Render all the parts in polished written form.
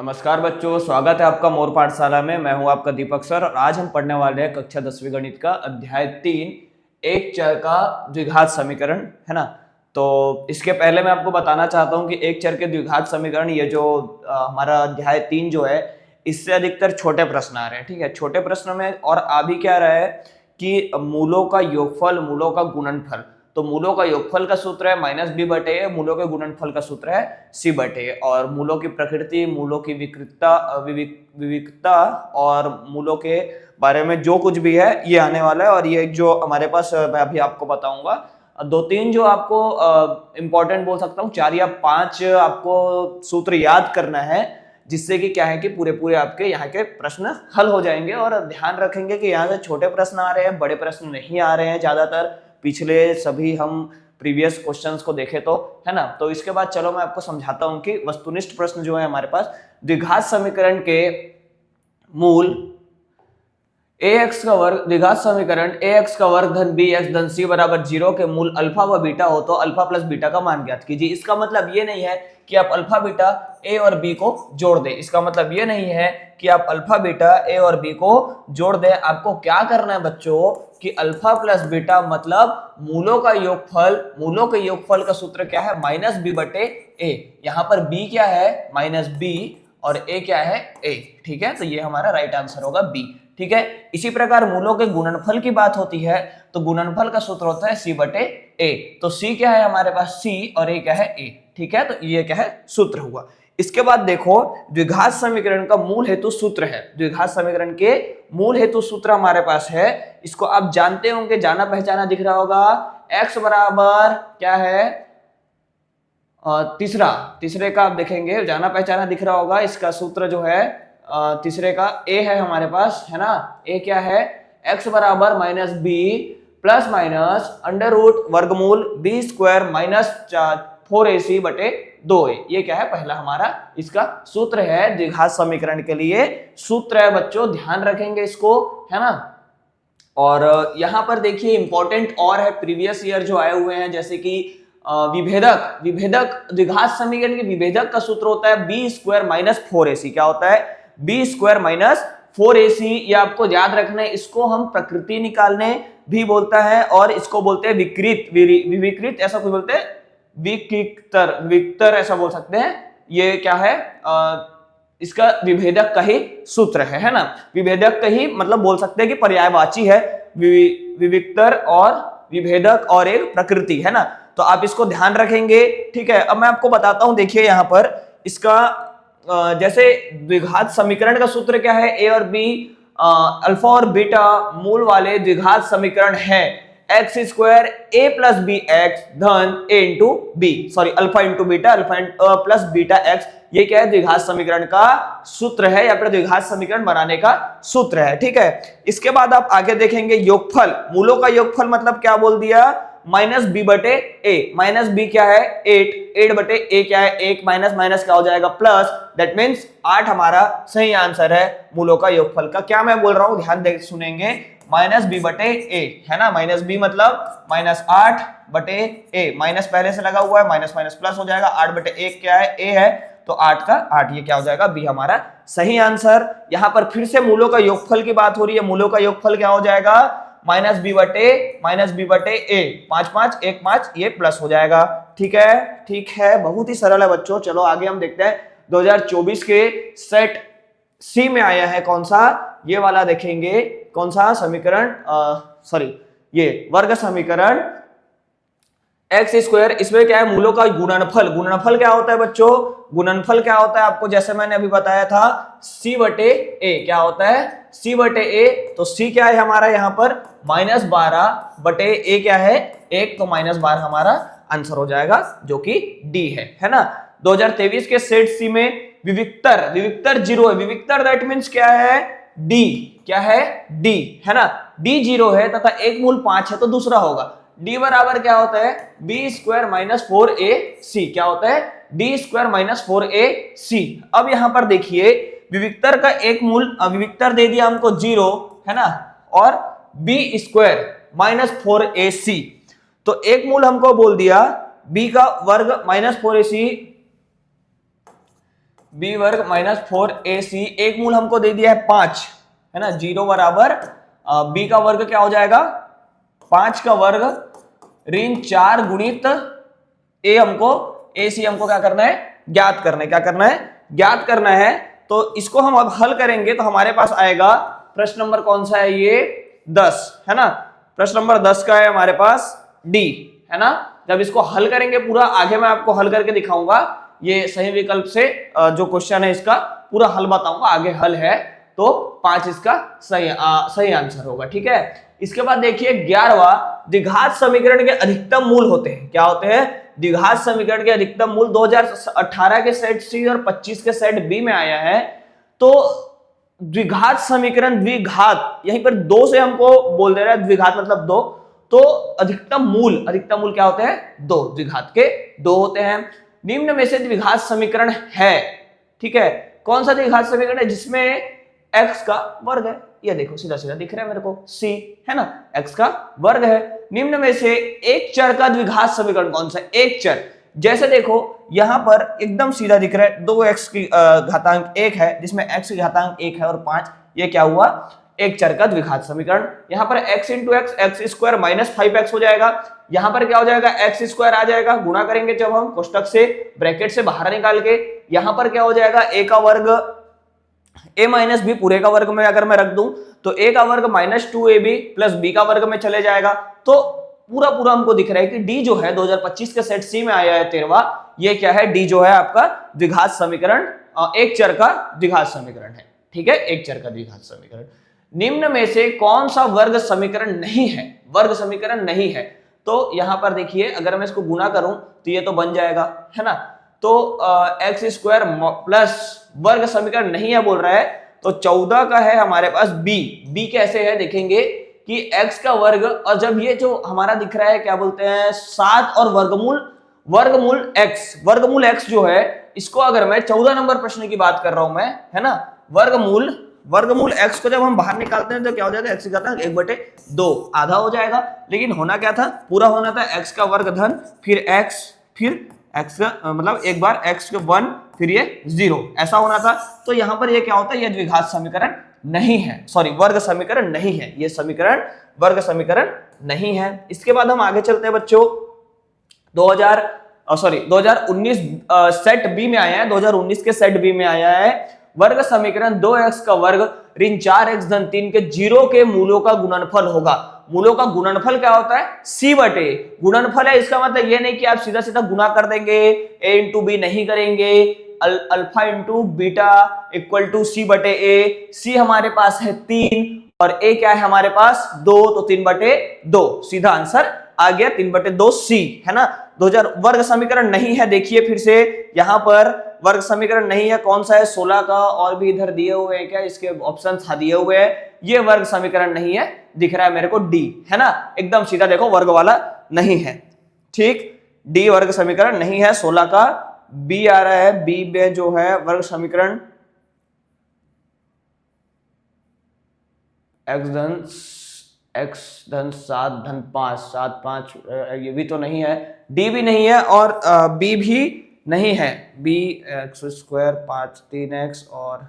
नमस्कार बच्चों, स्वागत है आपका मोर पाठशाला में। मैं हूं आपका दीपक सर और आज हम पढ़ने वाले हैं कक्षा 10वीं गणित का अध्याय 3 एक चर का द्विघात समीकरण, है ना। तो इसके पहले मैं आपको बताना चाहता हूं कि एक चर के द्विघात समीकरण, ये जो हमारा अध्याय 3 जो है, इससे अधिकतर छोटे प्रश्न आ रहे हैं। ठीक है, छोटे प्रश्न में और आ भी क्या रहा है कि मूलों का योगफल, मूलों का गुणनफल। तो मूलों का योगफल का सूत्र है -b/a, मूलों के गुणनफल का सूत्र है c/a। और मूलों की प्रकृति, मूलों की विविधता और मूलों के बारे में जो कुछ भी है ये आने वाला है। और ये जो हमारे पास, मैं अभी आपको बताऊंगा, 2-3 जो आपको इंपॉर्टेंट बोल सकता हूँ, 4 या 5 आपको सूत्र याद करना है, जिससे कि क्या है कि पूरे आपके यहाँ के प्रश्न हल हो जाएंगे। और ध्यान रखेंगे कि यहाँ से छोटे प्रश्न आ रहे हैं, बड़े प्रश्न नहीं आ रहे हैं ज्यादातर। पिछले सभी हम प्रीवियस क्वेश्चंस को देखें तो, है ना। तो इसके बाद चलो मैं आपको समझाता हूं कि वस्तुनिष्ठ प्रश्न जो है हमारे पास, द्विघात समीकरण के मूल ax का वर्ग, द्विघात समीकरण ax का वर्ग धन bx धन c बराबर 0 के मूल अल्फा व बीटा हो तो अल्फा प्लस बीटा का मान ज्ञात कीजिए। इसका मतलब ये नहीं है कि आप अल्फा बीटा a और b को जोड़ दें। इसका मतलब ये नहीं है कि आप अल्फा बीटा a और b को जोड़ दें। आपको क्या करना है बच्चों कि अल्फा प्लस बीटा मतलब मूलों का योगफल, मूलों के योगफल का सूत्र क्या है -b/a। यहाँ पर b क्या है -b और a क्या है a। ठीक है, तो ये हमारा राइट आंसर होगा b। ठीक है, इसी प्रकार मूलों के गुणनफल की बात होती है तो गुणनफल का सूत्र होता है c/a। तो c क्या है हमारे पास c और a क्या है a। ठीक है, तो ये क्या है सूत्र हुआ। इसके बाद देखो, द्विघात समीकरण का मूल हेतु सूत्र है। द्विघात समीकरण के मूल हेतु सूत्र हमारे पास है, इसको आप जानते होंगे, जाना पहचाना दिख रहा होगा। x बराबर क्या है, तीसरे का आप देखेंगे, जाना पहचाना दिख रहा होगा। इसका सूत्र जो है तीसरे का a है हमारे पास, है ना। a क्या है, x बराबर -b plus minus under root वर्गमूल b² माइनस 4ac/2a। ये क्या है, पहला हमारा इसका सूत्र है द्विघात समीकरण के लिए। सूत्र है बच्चों, ध्यान रखेंगे इसको, है ना। और यहाँ पर देखिए इंपॉर्टेंट और है, प्रीवियस ईयर जो आए हुए हैं, जैसे कि विभेदक द्विघात समीकरण के विभेदक का सूत्र होता है b² माइनस 4ac। क्या होता है, b² माइनस 4ac। ये आपको याद रखना है। इसको हम प्रकृति निकालने भी बोलता है और इसको बोलते हैं विकृत ऐसा कुछ बोलते हैं, विक्तर ऐसा बोल सकते हैं। ये क्या है, इसका विभेदक का ही सूत्र है ना। विभेदक का ही मतलब बोल सकते हैं कि पर्यायवाची है, विविक्तर और विभेदक और एक प्रकृति, है ना। तो आप इसको ध्यान रखेंगे। ठीक है, अब मैं आपको बताता हूं, देखिए यहाँ पर इसका जैसे द्विघात समीकरण का सूत्र क्या है, a और b, अल्फा और बीटा मूल वाले द्विघात समीकरण है x² a plus b x धन a into b, sorry alpha into beta, alpha plus beta x। ये क्या है, द्विघात समीकरण का सूत्र है या फिर द्विघात समीकरण बनाने का सूत्र है। ठीक है, इसके बाद आप आगे देखेंगे योगफल, मूलों का योगफल मतलब क्या बोल दिया, -b/a। -b क्या है 8/a क्या है 1, माइनस माइनस क्या हो जाएगा प्लस, दैट मींस 8 हमारा सही आंसर है मूलों का योगफल का। क्या मैं बोल रहा हूं, ध्यान दे सुनेंगे, -b/a, है ना। -b मतलब -8/a, माइनस पहले से लगा हुआ है, माइनस माइनस प्लस हो जाएगा। 8/1 क्या है, a है, तो 8 का 8, ये क्या हो जाएगा, b हमारा सही आंसर। यहां पर फिर से मूलों का योगफल की बात हो रही है। मूलों का योगफल क्या हो जाएगा, -b/a, 5 5 1 5, ये प्लस हो जाएगा। ठीक है, बहुत ही सरल है बच्चों। चलो आगे हम देखते हैं, 2024 के सेट सी में आया है कौन सा, ये वाला देखेंगे, कौन सा समीकरण, सॉरी ये वर्ग समीकरण x²। इसमें क्या है, मूलों का गुणनफल। गुणनफल क्या होता है बच्चों, गुणनफल क्या होता है आपको जैसे मैंने अभी बताया था, c/a। क्या होता है, c/a। तो c क्या है हमारा यहाँ पर -12/a क्या है 1, तो -12 हमारा आंसर हो जाएगा, जो कि d है ना। 2023 के सेट सी में विविक्तर 0 है। विविक्तर दैट मींस क्या है, d, क्या है d, है ना। d 0 है तथा एक मूल 5 है तो दूसरा होगा। d बराबर क्या होता है, b² माइनस 4ac। क्या होता है, d² माइनस 4ac। अब यहां पर देखिए, विविक्तर का एक मूल, विविक्तर दे दिया हमको 0, है ना, और b² माइनस 4ac, तो एक मूल हमको बोल दिया b का वर्ग -4ac, बी वर्ग माइनस 4ac, एक मूल हमको दे दिया है 5, है ना, 0 बराबर बी का वर्ग क्या हो जाएगा 5 का वर्ग ऋण 4 गुणित ए, हमको ए सी हमको क्या करना है ज्ञात करना है, क्या करना है ज्ञात करना है। तो इसको हम अब हल करेंगे तो हमारे पास आएगा प्रश्न नंबर कौन सा है ये 10, है ना, प्रश्न नंबर 10 का है हमारे पास डी, है ना। जब इसको हल करेंगे पूरा, आगे मैं आपको हल करके दिखाऊंगा, ये सही विकल्प से जो क्वेश्चन है इसका पूरा हल बताऊंगा, आगे हल है तो 5 इसका सही आंसर होगा, ठीक है। इसके बाद देखिए 11वां, द्विघात समीकरण के अधिकतम मूल होते हैं, क्या होते हैं द्विघात समीकरण के अधिकतम मूल 2018 के सेट सी और 25 के सेट बी में आया है। तो द्विघात समीकरण, द्विघात यहीं पर 2 से हमको बोल दे रहा है, द्विघात मतलब 2, तो अधिकतम मूल क्या होते हैं 2, द्विघात के 2 होते हैं। निम्न में से द्विघात समीकरण है, ठीक है, कौन सा द्विघात समीकरण है जिसमें x का वर्ग है, ये देखो सीधा सीधा दिख रहा है मेरे को c, है ना, x का वर्ग है। निम्न में से एक चर का द्विघात समीकरण कौन सा, एक चर, जैसे देखो यहां पर एकदम सीधा दिख रहा है 2x की घातांक 1 है, जिसमें x की घातांक 1 है और 5, ये क्या हुआ एक चर का द्विघात समीकरण। यहां पर x into x square minus 5x हो जाएगा, यहां पर क्या हो जाएगा एक्स स्क्वायर आ जाएगा, गुणा करेंगे जब हम कोष्टक से ब्रैकेट से बाहर निकाल के, यहां पर क्या हो जाएगा a का वर्ग a माइनस बी पूरे का वर्ग में अगर मैं रख दूं तो a का वर्ग माइनस 2ab प्लस b का वर्ग में चले जाएगा। तो पूरा पूरा हमको दिख रहा है कि d जो है 2025 के सेट सी में आया है 13वां, ये क्या है d जो है आपका द्विघात समीकरण, एक चर का द्विघात समीकरण है, ठीक है, एक चर का द्विघात समीकरण। निम्न में से कौन सा वर्ग समीकरण नहीं है, वर्ग समीकरण नहीं है, तो यहां पर देखिए अगर मैं इसको गुणा करूं तो ये तो बन जाएगा, है ना, तो एक्स स्क्वायर प्लस वर्ग समीकरण नहीं है बोल रहा है, तो 14 का है हमारे पास बी कैसे है देखेंगे कि x का वर्ग, और जब ये जो हमारा दिख रहा है क्या बोलते हैं 7 और वर्गमूल x जो है, इसको अगर मैं 14 नंबर प्रश्न की बात कर रहा हूं मैं, है ना, वर्गमूल x को जब हम बाहर निकालते हैं तो क्या हो जाएगा x की घातांक 1/2 आधा हो जाएगा, लेकिन होना क्या था पूरा होना था x का वर्ग धन फिर x का मतलब एक बार x के 1 फिर ये 0 ऐसा होना था। तो यहां पर ये क्या होता है ये द्विघात समीकरण नहीं है, सॉरी वर्ग समीकरण नहीं है, ये समीकरण वर्ग समीकरण नहीं है। इसके बाद हम आगे चलते हैं बच्चों, 2019 सेट बी में आया है, 2019 के सेट बी में आया है वर्ग समीकरण 2x का वर्ग ऋण 4x धन 3 के 0 के मूलों का गुणनफल होगा। मूलों का गुणनफल क्या होता है c बटे, गुणनफल है, इसका मतलब ये नहीं कि आप सीधा सीधा गुणा कर देंगे, a इंटू बी नहीं करेंगे, alpha into beta equal to c बटे a, c हमारे पास है 3 और a क्या है हमारे पास 2, तो 3/2 सीधा आंसर आ गया 3/2 c, है ना। 2000 वर्ग समीकरण नहीं है, देखिए फिर से यहाँ पर वर्ग समीकरण नहीं है, कौन सा है 16 का, और भी इधर दिए हुए हैं क्या इसके ऑप्शन दिए हुए हैं, ये वर्ग समीकरण नहीं है, दिख रहा है मेरे को डी, है ना, एकदम सीधा देखो वर्ग वाला नहीं है, ठीक, डी वर्ग समीकरण नहीं है 16 का। बी आ रहा है, बी में जो है वर्ग समीकरण x धन 7 धन 5 7 5 ये भी तो नहीं है, डी भी नहीं है और बी भी नहीं है, बी एक्स स्क्वायर 5 3x और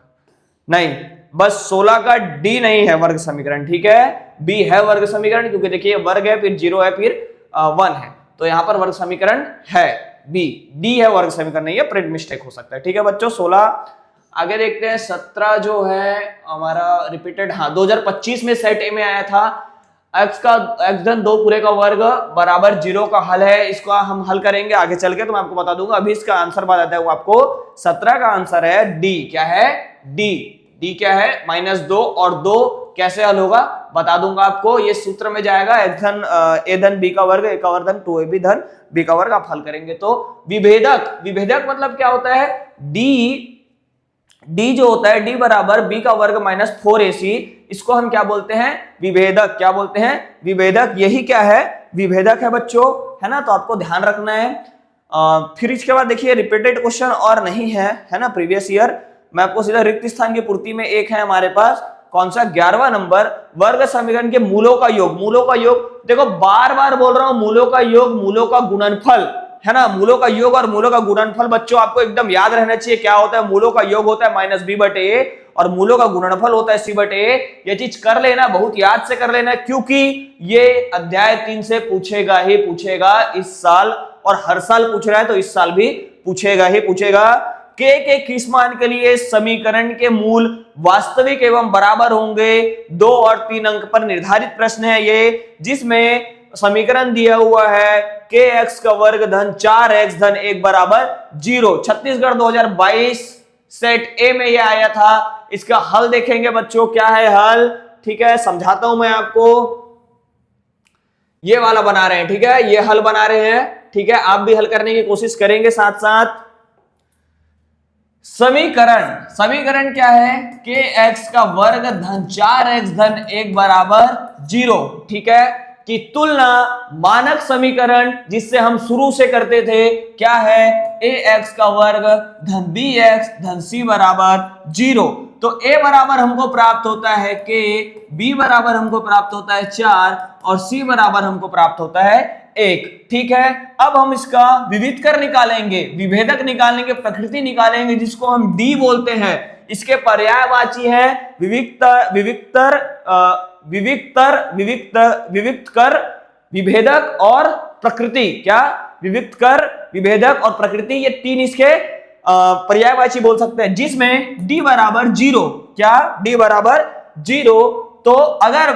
नहीं, बस 16 का डी नहीं है वर्ग समीकरण, ठीक है, बी है वर्ग समीकरण, क्योंकि देखिए वर्ग है फिर 0 है फिर 1 है, तो यहां पर वर्ग समीकरण है बी, डी है वर्ग समीकरण नहीं है, प्रिंट मिस्टेक हो सकता है, ठीक है बच्चों। 16 आगे देखते हैं। 17 जो है हमारा रिपीटेड, हाँ 2025 में सेट ए में आया था, x धन 2 पूरे का वर्ग बराबर 0 का हल है, इसको हम हल करेंगे आगे चल के तो मैं आपको बता दूंगा, अभी इसका आंसर बताता हूं आपको। 17 का आंसर है डी, क्या है डी क्या है -2 और 2 कैसे हल होगा बता दूंगा आपको, ये सूत्र में जाएगा x धन a धन b का वर्ग a का वर्ग धन 2ab धन b का वर्ग, आप हल करेंगे तो विभेदक मतलब क्या होता है d जो होता है d बराबर b का वर्ग -4ac, इसको हम क्या बोलते हैं विभेदक, क्या बोलते हैं विभेदक, यही क्या है विभेदक है बच्चों, है ना, तो आपको ध्यान रखना है। फिर इसके बाद देखिए रिपीटेड क्वेश्चन और नहीं है ना, प्रीवियस ईयर, मैं आपको सीधा रिक्त स्थान की पूर्ति में एक है हमारे पास, कौन सा 11वां नंबर, वर्ग समीकरण के मूलों का योग देखो बार बार बोल रहा हूं, मूलों का योग, मूलों का गुणनफल, है ना, मूलों का योग और मूलों का गुणनफल बच्चों आपको एकदम याद रहना चाहिए। क्या होता है, मूलों का योग होता है माइनस बी बटे ए और मूलों का गुणनफल होता है सी बटे ए। ये चीज कर लेना, बहुत याद से कर लेना, क्योंकि ये अध्याय 3 से पूछेगा ही पूछेगा इस साल, और हर साल पूछ रहा है तो इस साल भी पूछेगा ही पूछेगा। के किस मान के लिए समीकरण के मूल वास्तविक एवं बराबर होंगे, 2 और 3 अंक पर निर्धारित प्रश्न है ये, जिसमें समीकरण दिया हुआ है के एक्स का वर्ग धन 4x धन 1 बराबर 0। छत्तीसगढ़ 2022 सेट ए में यह आया था। इसका हल देखेंगे बच्चों, क्या है हल, ठीक है, समझाता हूं मैं आपको। ये वाला बना रहे हैं, ठीक है, ये हल बना रहे हैं, ठीक है, आप भी हल करने की कोशिश करेंगे साथ साथ। समीकरण क्या है, के एक्स का वर्ग धन 4x धन 1 बराबर 0, ठीक है, की तुलना मानक समीकरण जिससे हम शुरू से करते थे, क्या है, ए एक्स का वर्ग धन बी एक्स धन सी बराबर 0। तो ए बराबर हमको प्राप्त होता है के, बी बराबर हमको प्राप्त होता है 4 और सी बराबर हमको प्राप्त होता है 1, ठीक है। अब हम इसका विविधकर निकालेंगे, विभेदक निकालेंगे, प्रकृति निकालेंगे, जिसको हम डी बोलते हैं। इसके पर्यायवाची है विविक्तर, विभेदक और प्रकृति। क्या, विविक्तर, विभेदक और प्रकृति, ये 3 इसके पर्यायवाची बोल सकते हैं, जिसमें डी बराबर 0। क्या, डी बराबर 0। तो अगर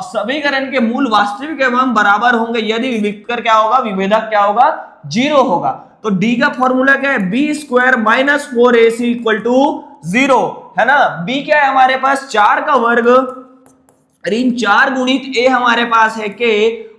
समीकरण के मूल वास्तविक एवं बराबर होंगे, यदि विविक्तर क्या होगा, विभेदक क्या होगा, 0 होगा। तो डी का फॉर्मूला क्या है, b square minus 4ac equal to 0, है ना। बी क्या है हमारे पास, 4 का वर्ग ऋण 4 गुणित ए हमारे पास है के,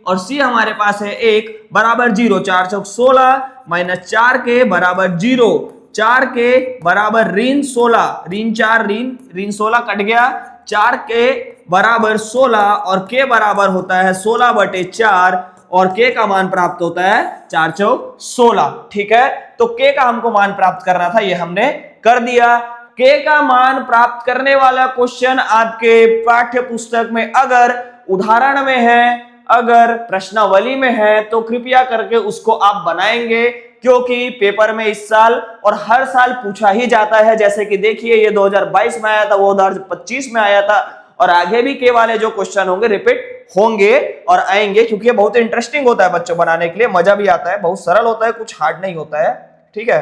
और सी हमारे पास है 1 बराबर 0। 4 चौक 16 माइनस 4 के बराबर 0, 4 के बराबर ऋण 16, ऋण 4 ऋण 16 कट गया, 4 के बराबर 16 और के बराबर होता है 16 बटे 4, और के का मान प्राप्त होता है 4 चौक 16, ठीक है। तो के का हमको मान प्राप्त करना था, ये हमने कर दिया। के का मान प्राप्त करने वाला क्वेश्चन आपके पाठ्य पुस्तक में अगर उदाहरण में है, अगर प्रश्नावली में है, तो कृपया करके उसको आप बनाएंगे, क्योंकि पेपर में इस साल और हर साल पूछा ही जाता है। जैसे कि देखिए, ये 2022 में आया था, वो 2025 में आया था, और आगे भी के वाले जो क्वेश्चन होंगे रिपीट होंगे और आएंगे, क्योंकि ये बहुत इंटरेस्टिंग होता है बच्चों, बनाने के लिए मजा भी आता है, बहुत सरल होता है, कुछ हार्ड नहीं होता है, ठीक है।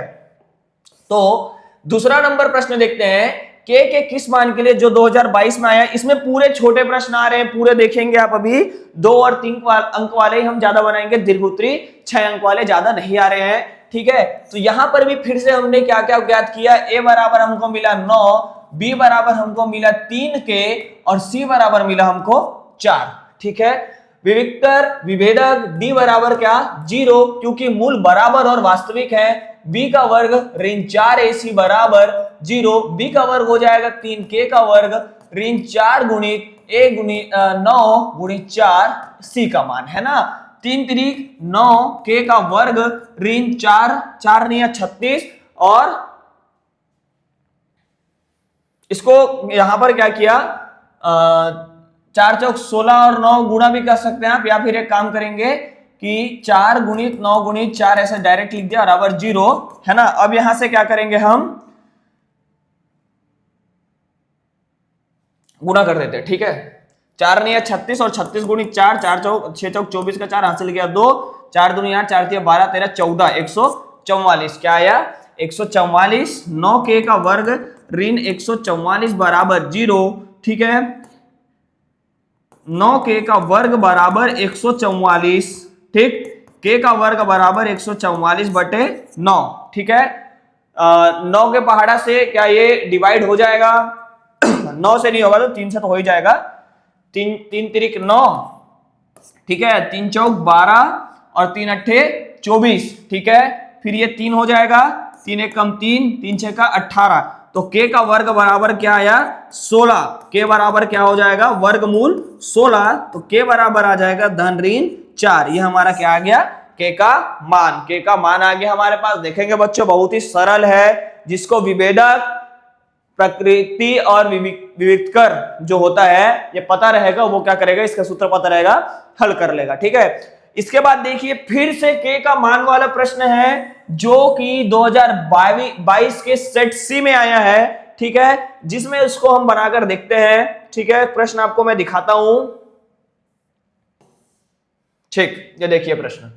तो दूसरा नंबर प्रश्न देखते हैं, के किस मान के लिए, जो 2022 में आया। इसमें पूरे छोटे प्रश्न आ रहे हैं, पूरे देखेंगे आप अभी, 2 और 3 अंक वाले ही हम ज्यादा बनाएंगे, दीर्घोत्तरी 6 अंक वाले ज्यादा नहीं आ रहे हैं, ठीक है। तो यहां पर भी फिर से हमने क्या क्या ज्ञात किया, ए बराबर हमको मिला 9, बी बराबर हमको मिला 3 के, और सी बराबर मिला हमको 4, ठीक है। विविक्तर, विभेदक, डी बराबर क्या, 0, क्योंकि मूल बराबर और वास्तविक है। बी का वर्ग ऋण 4ac बराबर 0, बी का वर्ग हो जाएगा 3k का वर्ग ऋण 4 गुणित ए गुणित 9 गुणित 4 सी का मान, है ना। 3 तिरिक 9, के का वर्ग ऋण 4, 4 नहीं 36, और इसको यहां पर क्या किया, 4 चौक 16 और 9 गुणा भी कर सकते हैं आप, या फिर एक काम करेंगे कि 4 गुणित 9 गुणित 4 ऐसे डायरेक्ट लिख दिया, बराबर 0, है ना। अब यहां से क्या करेंगे, हम गुणा कर देते हैं, ठीक है। 4 नहीं 36 और 36 गुणित 4, 4 चौक 6 चौक 24 का 4 हासिल किया 2, 4 दूनी 8, 4 3 12 13 14, 144, क्या आया 144। 9 के का वर्ग ऋण 144 बराबर 0, ठीक है। 9 के का वर्ग बराबर 144, ठीक, के का वर्ग बराबर 144 बटे 9, ठीक है। 9 के पहाड़ा से क्या ये डिवाइड हो जाएगा, 9 से नहीं होगा तो 3 से तो हो ही जाएगा, 3 तिरिक 9, ठीक है, 3 चौक 12 और 3 अट्ठे 24, ठीक है। फिर ये 3 हो जाएगा, 3 एक कम 3, 3 6 का 18, तो के का वर्ग बराबर क्या आया 16, के बराबर क्या हो जाएगा वर्गमूल 16, तो के बराबर आ जाएगा धन ऋण 4। ये हमारा क्या आ गया, के का मान, के का मान आ गया हमारे पास। देखेंगे बच्चों, बहुत ही सरल है, जिसको विभेदक, प्रकृति और विविक्तर जो होता है ये पता रहेगा, वो क्या करेगा, इसका सूत्र पता रहेगा, हल कर लेगा, ठीक है। इसके बाद देखिए फिर से के का मान वाला प्रश्न है जो कि 2022 के सेट सी में आया है, ठीक है, जिसमें उसको हम बनाकर देखते हैं। ठीक है, प्रश्न आपको मैं दिखाता हूं। ठीक, ये देखिए प्रश्न,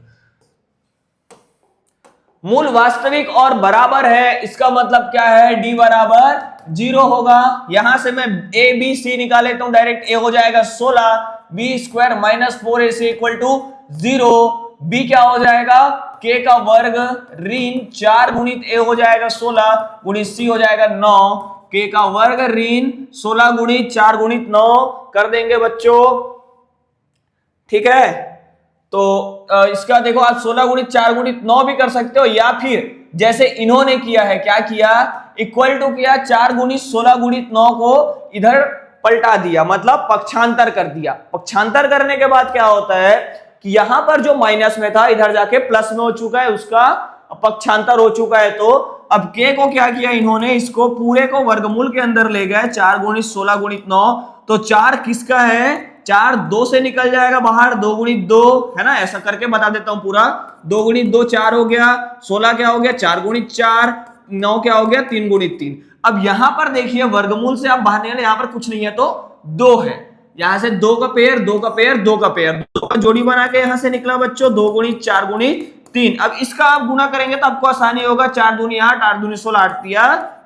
मूल वास्तविक और बराबर है, इसका मतलब क्या है, डी बराबर 0 होगा। यहां से मैं ए बी सी निकाल लेता हूं डायरेक्ट। ए हो जाएगा 16, b square minus 4ac equal to 0। B क्या हो जाएगा, के का वर्ग ऋण 4 गुणित ए हो जाएगा 16 गुणित सी हो जाएगा 9। के का वर्ग ऋण 16 गुणित 4 गुणित 9 कर देंगे बच्चों। ठीक है, तो इसका देखो आप 16 गुणित 4 गुणित 9 भी कर सकते हो, या फिर जैसे इन्होंने किया है, क्या किया, इक्वल टू किया 4 गुणित 16 गुणित 9 को इधर पलटा दिया, मतलब पक्षांतर कर दिया। पक्षांतर करने के बाद क्या होता है कि यहां पर जो माइनस में था इधर जाके प्लस में हो चुका है, उसका पक्षांतर हो चुका है। तो अब के को क्या किया इन्होंने, इसको पूरे को वर्गमूल के अंदर ले गए, 4 गुणित 16 गुणित 9। तो 4 किसका है, 4 2 से निकल जाएगा बाहर, 2 गुणित 2 है ना, ऐसा करके बता देता हूं पूरा। 2 गुणित 2 4 हो गया, 16 क्या हो गया 4 गुणित 4, 9 क्या हो गया 3 गुणित 3। अब यहां पर देखिए वर्गमूल से आप बाहर निकले, यहां पर कुछ नहीं है तो 2 है, यहां से 2 का पेयर 2 का पेयर 2 का पेयर, 2 का जोड़ी बना के यहां से निकला बच्चों 2 गुणित 4 गुणित 3। अब इसका आप गुणा करेंगे तो आपको आसानी होगा, 4 दूनी 8, 8 दूनी 16, 8 तिया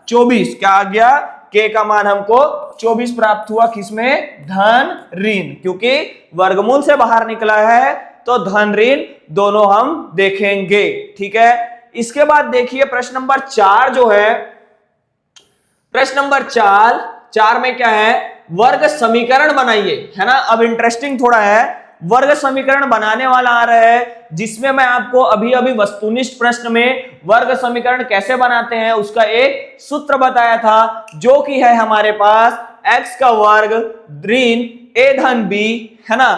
24। क्या आ गया, के का मान हमको 24 प्राप्त हुआ, किसमें, धन ऋण, क्योंकि वर्गमूल से बाहर निकला है तो धन ऋण दोनों हम देखेंगे। ठीक है, इसके बाद देखिए प्रश्न नंबर 4 जो है, प्रश्न नंबर 4 में क्या है, वर्ग समीकरण बनाइए, है ना। अब इंटरेस्टिंग थोड़ा है, वर्ग समीकरण बनाने वाला आ रहा है, जिसमें मैं आपको अभी अभी वस्तुनिष्ठ प्रश्न में वर्ग समीकरण कैसे बनाते हैं उसका एक सूत्र बताया था, जो कि है हमारे पास x का वर्ग ऋण a धन b, है ना,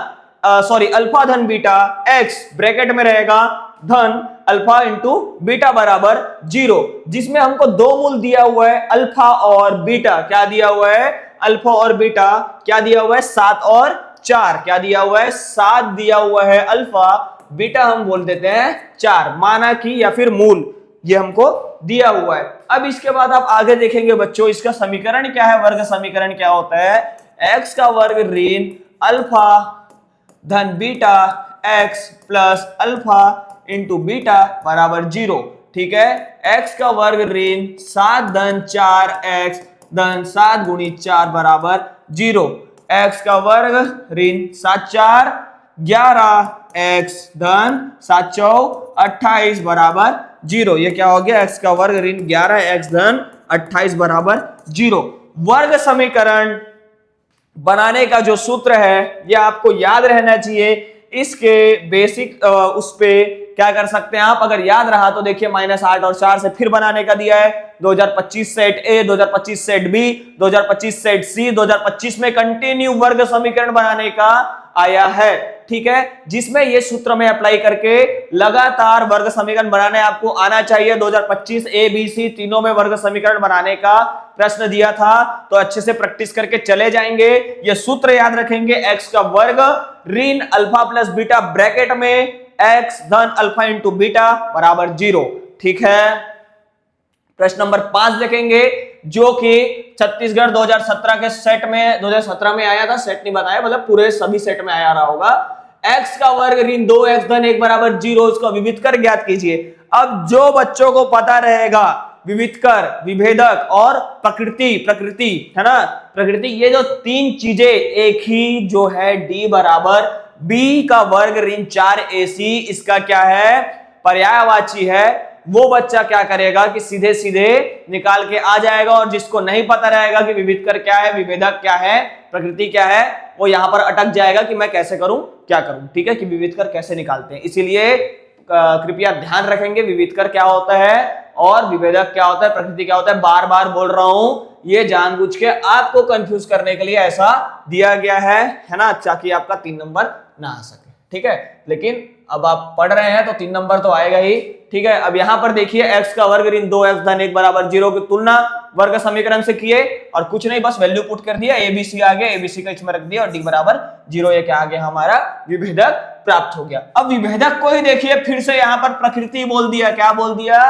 सॉरी अल्फा धन बीटा x ब्रैकेट में रहेगा धन अल्फा इंटू बीटा बराबर 0, जिसमें हमको दो मूल दिया हुआ है अल्फा और बीटा। क्या दिया हुआ है, अल्फा और बीटा। क्या दिया हुआ है, 7 और 4। क्या दिया हुआ है, 7 दिया हुआ है अल्फा, बीटा हम बोल देते हैं 4, माना कि या फिर मूल ये हमको दिया हुआ है। अब इसके बाद आप आगे देखेंगे बच्चों, इसका समीकरण क्या है, वर्ग समीकरण क्या होता है, x का वर्ग ऋण अल्फा धन beta x plus alpha into beta बराबर 0। ठीक है, x का वर्ग ऋण 7 धन 4x धन 7 गुणित 4 बराबर 0। x का वर्ग ऋण 7 4 11 x धन 7 4 28 बराबर 0। ये क्या हो गया, x का वर्ग ऋण 11 x धन 28 बराबर 0। वर्ग समीकरण बनाने का जो सूत्र है ये आपको याद रहना चाहिए। इसके बेसिक उस पे क्या कर सकते हैं आप, अगर याद रहा तो देखिए -8 और 4 से फिर बनाने का दिया है। 2025 set A, 2025 set B, 2025 set C, 2025 में कंटिन्यू वर्ग समीकरण बनाने का आया है। ठीक है, जिसमें ये सूत्र में अप्लाई करके लगातार वर्ग समीकरण बनाने आपको आना चाहिए। 2025 ए बी सी तीनों में वर्ग समीकरण बनाने का प्रश्न दिया था, तो अच्छे से प्रैक्टिस करके चले जाएंगे। ये सूत्र याद रखेंगे, x का वर्ग ऋण अल्फा प्लस बीटा ब्रैकेट में x धन अल्फा इंटू बीटा बराबर 0। ठीक है, प्रश्न नंबर 5 देखेंगे, जो कि छत्तीसगढ़ 2017 के सेट में 2017 में आया था, सेट नहीं बताया, मतलब पूरे सभी सेट में आया रहा होगा। x का वर्ग ऋण 2x धन 1 बराबर 0, इसका विविध कर ज्ञात कीजिए। अब जो बच्चों को पता रहेगा विविध कर, विभेदक और प्रकृति है ना, प्रकृति, ये जो तीन चीजें एक ही जो है d बराबर b का वर्ग ऋण 4ac, इसका क्या है, पर्यायवाची है। वो बच्चा क्या करेगा कि सीधे सीधे निकाल के आ जाएगा, और जिसको नहीं पता रहेगा कि विविध कर क्या है, विभेदक क्या है, प्रकृति क्या है, वो यहां पर अटक जाएगा कि मैं कैसे करूं, क्या करूं। ठीक है, कि विविध कर कैसे निकालते हैं। इसीलिए कृपया ध्यान रखेंगे विविध कर क्या होता है और विभेदक क्या होता है, प्रकृति क्या होता है। बार बार बोल रहा हूं, ये जानबूझ के आपको कंफ्यूज करने के लिए ऐसा दिया गया है ना, ताकि आपका 3 नंबर ना आ सके। ठीक है, लेकिन अब आप पढ़ रहे हैं तो 3 नंबर तो आएगा ही। ठीक है, अब यहां पर देखिए x का वर्ग ऋण 2x धन 1 बराबर 0 की तुलना वर्ग समीकरण से किए, और कुछ नहीं, बस वैल्यू पुट कर दिया, एबीसी आ गया, एबीसी का इसमें रख दिया, और डी बराबर 0। ये क्या आ गया हमारा, विभेदक प्राप्त हो गया। अब विभेदक को ही देखिए, फिर से यहां पर प्रकृति बोल दिया। क्या बोल दिया?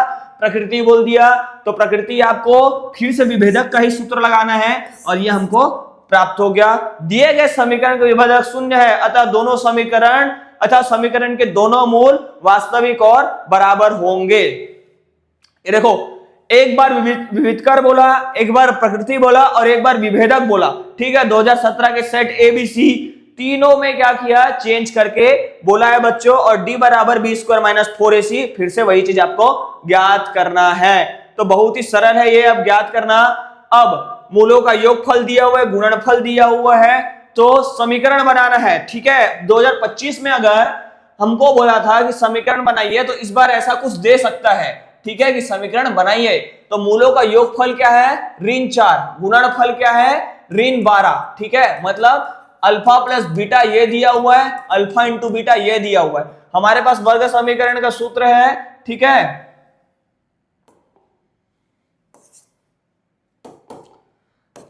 प्रकृति बोल दिया। तो प्रकृति आपको फिर से विभेदक का ही सूत्र लगाना है और ये हमको प्राप्त हो गया। दिए गए समीकरण का विभेदक शून्य है, अतः समीकरण के दोनों मूल वास्तविक और बराबर होंगे। ये देखो, एक बार विविधकर बोला, एक बार प्रकृति बोला और एक बार विभेदक बोला। ठीक है, 2017 के सेट ABC तीनों में क्या किया? चेंज करके बोला है बच्चों। और d बराबर b² माइनस 4ac, फिर से वही चीज आपको ज्ञात करना है। तो बहुत ही सरल है ये अब ज्ञात करना। अब मूलों का योगफल दिया हुआ है, गुणनफल दिया हुआ है, तो समीकरण बनाना है। ठीक है, 2025 में अगर हमको बोला था कि समीकरण बनाइए, तो इस बार ऐसा कुछ दे सकता है। ठीक है, कि समीकरण बनाइए। तो मूलों का योगफल क्या है? ऋण 4, गुणनफल क्या है? ऋण 12। ठीक है, मतलब अल्फा प्लस बीटा ये दिया हुआ है, अल्फा इंटू बीटा ये दिया हुआ है। हमारे पास वर्ग समीकरण का सूत्र है। ठीक है,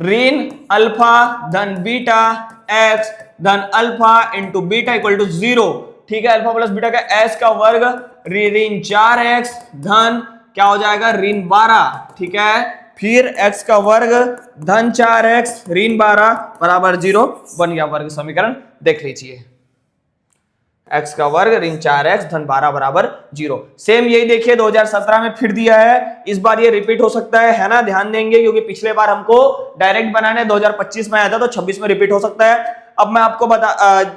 ऋण अल्फा धन बीटा एक्स धन alpha into beta equal to 0। ठीक है, अल्फा प्लस बीटा का एस का वर्ग ऋण 4x धन क्या हो जाएगा? ऋण 12। ठीक है, फिर x का वर्ग धन 4x ऋण 12 बराबर 0 बन गया वर्ग समीकरण। देख लीजिए, x का वर्ग ऋण 4x धन 12 बराबर 0। सेम यही देखिए 2017 में फिर दिया है। इस बार ये रिपीट हो सकता है ना? ध्यान देंगे, क्योंकि पिछले बार हमको डायरेक्ट बनाने 2025 में आया था, तो 26 में रिपीट हो सकता है। अब मैं आपको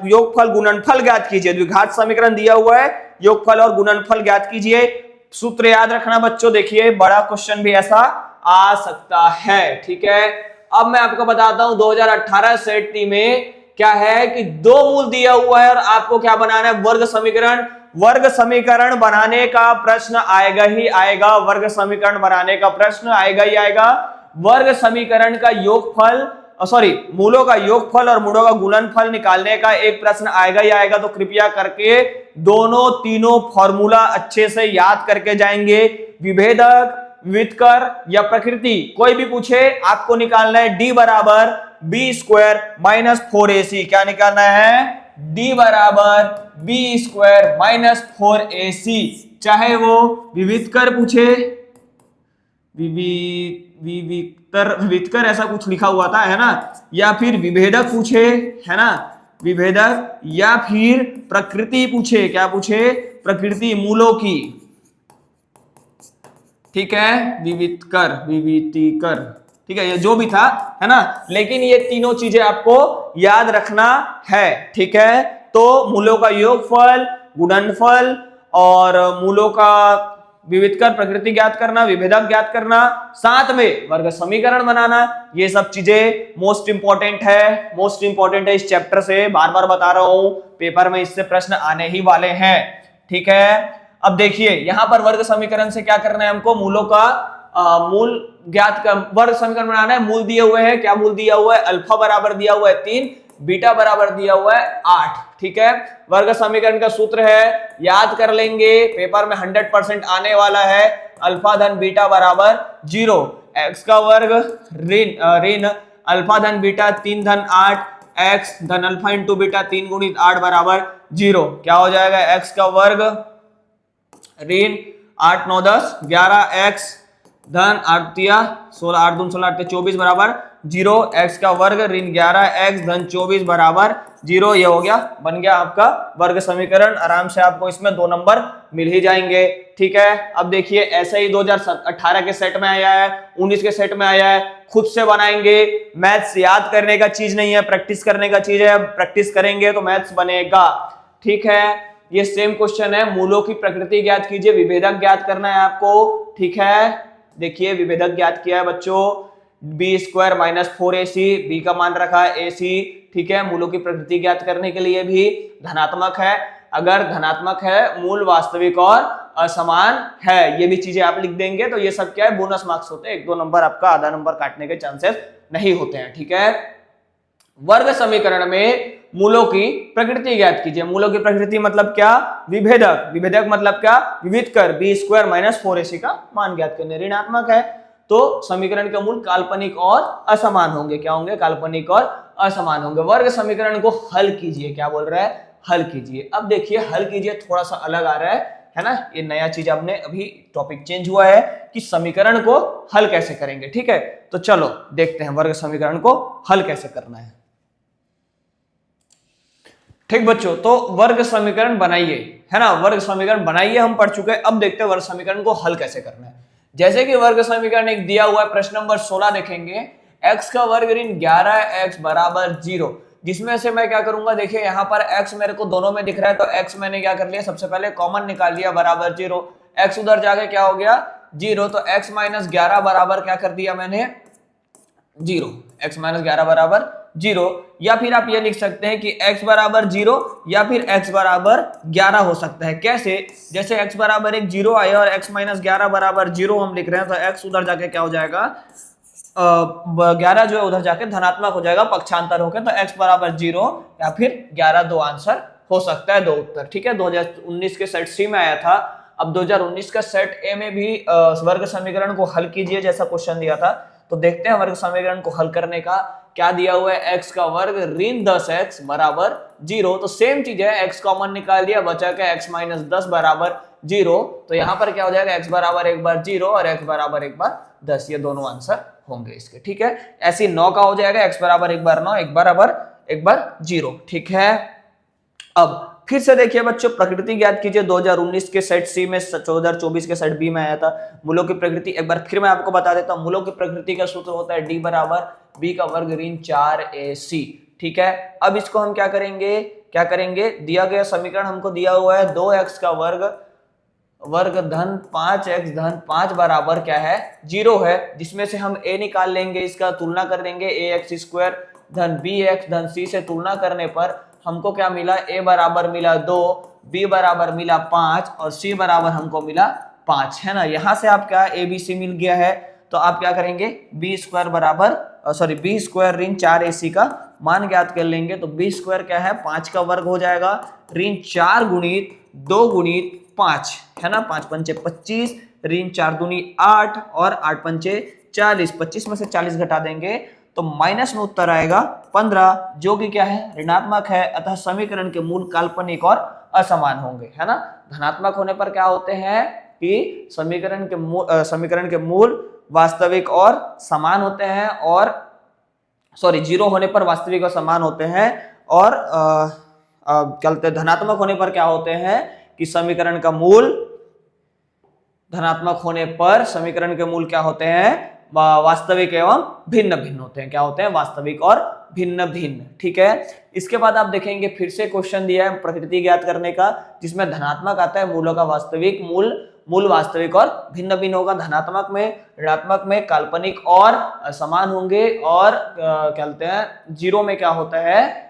योगफल गुणनफल ज्ञात कीजिए। द्विघात समीकरण दिया हुआ है, योगफल और गुणनफल ज्ञात कीजिए। सूत्र याद रखना बच्चों, देखिए बड़ा क्वेश्चन भी ऐसा आ सकता है। ठीक है, अब मैं आपको बताता हूं 2018 सेट टी में क्या है कि दो मूल दिया हुआ है और आपको क्या बनाना है? वर्ग समीकरण। वर्ग समीकरण बनाने का प्रश्न आएगा ही आएगा, वर्ग समीकरण बनाने का प्रश्न आएगा ही आएगा। वर्ग समीकरण का योगफल मूलों का योगफल और मूलों का गुणनफल निकालने का एक प्रश्न आएगा ही आएगा। तो कृपया करके दोनों तीनों फॉर्मूला अच्छे से याद करके जाएंगे। विभेदक, विविधकर या प्रकृति कोई भी पूछे, आपको निकालना है d बराबर b² माइनस 4ac। क्या निकालना है? d बराबर b² माइनस 4ac। चाहे वो विविधकर पूछे, विविधकर ऐसा कुछ लिखा हुआ था, है ना, या फिर विभेदक पूछे, है ना, विभेदक, या फिर प्रकृति पूछे। क्या पूछे? प्रकृति मूलों की। ठीक है, विविधकर, ठीक है, ये जो भी था, है ना, लेकिन ये तीनों चीजें आपको याद रखना है। ठीक है, तो मूलों का योगफल, गुणनफल और मूलों का विविधकर, प्रकृति ज्ञात करना, विभेदक ज्ञात करना, साथ में वर्ग समीकरण बनाना, ये सब चीजें मोस्ट इंपॉर्टेंट है इस चैप्टर से। बार बार बता रहा हूं, पेपर में इससे प्रश्न आने ही वाले हैं। ठीक है, अब देखिए यहां पर वर्ग समीकरण से क्या करना है हमको? मूलों का मूल ज्ञात कर, वर्ग समीकरण बनाना है। मूल दिए हुए हैं, क्या मूल दिया हुआ है? अल्फा बराबर दिया हुआ है 3, बीटा बराबर दिया हुआ है 8। ठीक है, वर्ग समीकरण का सूत्र है, याद कर लेंगे, पेपर में 100% आने वाला है। अल्फा धन बीटा बराबर 0, एक्स का वर्ग ऋण अल्फा धन बीटा 3 धन 8 एक्स धन अल्फा इंटू बीटा 3 गुणित 8 बराबर 0। क्या हो जाएगा? एक्स का वर्ग ऋण 8 9 10 11 एक्स धन 8 तिया 16 8 2 16 8 24 बराबर 0। एक्स का वर्ग ऋण 11 एक्स धन 24 बराबर 0। ये हो गया, बन गया आपका वर्ग समीकरण। आराम से आपको इसमें 2 नंबर मिल ही जाएंगे। ठीक है, अब देखिए ऐसे ही 2018 के सेट में आया है, 19 के सेट में आया है। खुद से बनाएंगे, मैथ्स याद करने का चीज नहीं है, प्रैक्टिस करने का चीज है। प्रैक्टिस करेंगे तो मैथ्स बनेगा। ठीक है, ये सेम क्वेश्चन है। मूलों की प्रकृति ज्ञात कीजिए, विभेदक ज्ञात करना है आपको। ठीक है, देखिए विभेदक ज्ञात किया है बच्चों, b² माइनस 4ac, b का मान रखा है ac। ठीक है, मूलों की प्रकृति ज्ञात करने के लिए भी धनात्मक है। अगर धनात्मक है, मूल वास्तविक और असमान है, ये भी चीजें आप लिख देंगे। तो ये सब क्या है? बोनस मार्क्स होते हैं, 1-2 नंबर आपका आधा नंबर काटने के चांसेस नहीं होते हैं। ठीक है, वर्ग समीकरण में मूलों की प्रकृति ज्ञात कीजिए। मूलों की प्रकृति मतलब क्या? विभेदक। विभेदक मतलब क्या? विविधकर b² माइनस 4ac का मान ज्ञात करने। ऋणात्मक है तो समीकरण के मूल काल्पनिक और असमान होंगे। क्या होंगे? काल्पनिक और असमान होंगे। वर्ग समीकरण को हल कीजिए। क्या बोल रहा है? हल कीजिए। अब देखिए हल कीजिए थोड़ा सा अलग आ रहा है ना, ये नया चीज आपने अभी टॉपिक चेंज हुआ है कि समीकरण को हल कैसे करेंगे। ठीक है, तो चलो देखते हैं वर्ग समीकरण को हल कैसे करना है। ठीक बच्चों, तो वर्ग समीकरण बनाइए, है ना, वर्ग समीकरण बनाइए, हम पढ़ चुके हैं। अब देखते हैं वर्ग समीकरण को हल कैसे करना है। जैसे कि वर्ग समीकरण एक दिया हुआ है, प्रश्न नंबर 16 देखेंगे, x का वर्ग ऋण 11x बराबर 0, जिसमें से मैं क्या करूंगा, देखिए यहाँ पर x मेरे को दोनों में दिख रहा है, तो x मैंने क्या कर लिया, सबसे पहले कॉमन निकाल लिया, बराबर 0, x उधर जाके क्या हो गया 0, तो x माइनस 11 बराबर क्या कर दिया मैंने 0, x माइनस 11 बराबर 0, या फिर आप ये लिख सकते हैं कि x बराबर 0 या फिर x बराबर 11 हो सकता है। कैसे, जैसे x बराबर 1 0 आया और x माइनस 11 बराबर 0 हम लिख रहे हैं, तो x उधर जाके क्या हो जाएगा 11 जो है उधर जाके धनात्मक हो जाएगा पक्षांतर होकर, तो x बराबर 0 या फिर 11 दो आंसर हो सकता है, दो उत्तर। ठीक है, 2019 के सेट सी में आया था। अब 2019 का सेट ए में भी वर्ग समीकरण को हल कीजिए जैसा क्वेश्चन दिया था, तो देखते हैं वर्ग समीकरण को हल करने का क्या दिया हुआ है, x का वर्ग ऋण 10x बराबर 0, तो सेम चीज है, x कॉमन निकाल दिया, बचा के x माइनस 10 बराबर 0, तो यहां पर क्या हो जाएगा x बराबर एक बार 0 और x बराबर एक बार 10, ये दोनों आंसर होंगे इसके। ठीक है, ऐसे 9 का हो जाएगा, x बराबर एक बार 9, एक बार 0। ठीक है, अब फिर से देखिए बच्चों, प्रकृति ज्ञात कीजिए, 2019 के सेट सी में, 2024 के सेट बी में आया था। मूलों की प्रकृति एक बार फिर मैं आपको बता देता हूं, मूलों की प्रकृति का सूत्र होता है d बराबर b का वर्ग ऋण 4ac। ठीक है, अब इसको हम क्या करेंगे, दिया गया समीकरण हमको दिया हुआ है 2x का वर्ग धन 5x धन 5 बराबर क्या है 0 है, जिसमें से हम a निकाल लेंगे, इसका तुलना कर देंगे, ax स्क्वायर धन bx धन c से तुलना करने पर हमको क्या मिला, a बराबर मिला 2, b बराबर मिला 5 और c बराबर हमको मिला 5, है ना। यहां से आप क्या a b c मिल गया है, तो आप क्या करेंगे b स्क्वायर बराबर b स्क्वायर ऋण 4ac का मान ज्ञात कर लेंगे, तो b स्क्वायर क्या है 5 का वर्ग हो जाएगा, ऋण 4 गुणित 2 गुणित 5, है ना, 5 पंचे 25, ऋण 4 दूनी 8 और 8 पंचे 40, 25 में से 40 घटा देंगे तो माइनस में उत्तर आएगा 15, जो कि क्या है ऋणात्मक है, अतः समीकरण के मूल काल्पनिक और असमान होंगे, है ना। धनात्मक होने पर क्या होते हैं कि समीकरण के मूल वास्तविक और समान होते हैं, और जीरो होने पर वास्तविक और समान होते हैं, और चलते धनात्मक होने पर क्या होते हैं कि समीकरण का मूल, धनात्मक होने पर समीकरण के मूल क्या होते हैं वास्तविक एवं भिन्न भिन्न होते हैं, क्या होते हैं वास्तविक और भिन्न भिन्न। ठीक है, इसके बाद आप देखेंगे फिर से क्वेश्चन दिया है प्रकृति ज्ञात करने का, जिसमें धनात्मक आता है, मूलों का वास्तविक मूल वास्तविक और भिन्न भिन्न होगा, धनात्मक में ऋणात्मक में काल्पनिक और समान होंगे, और क्या कहते हैं जीरो में क्या होता है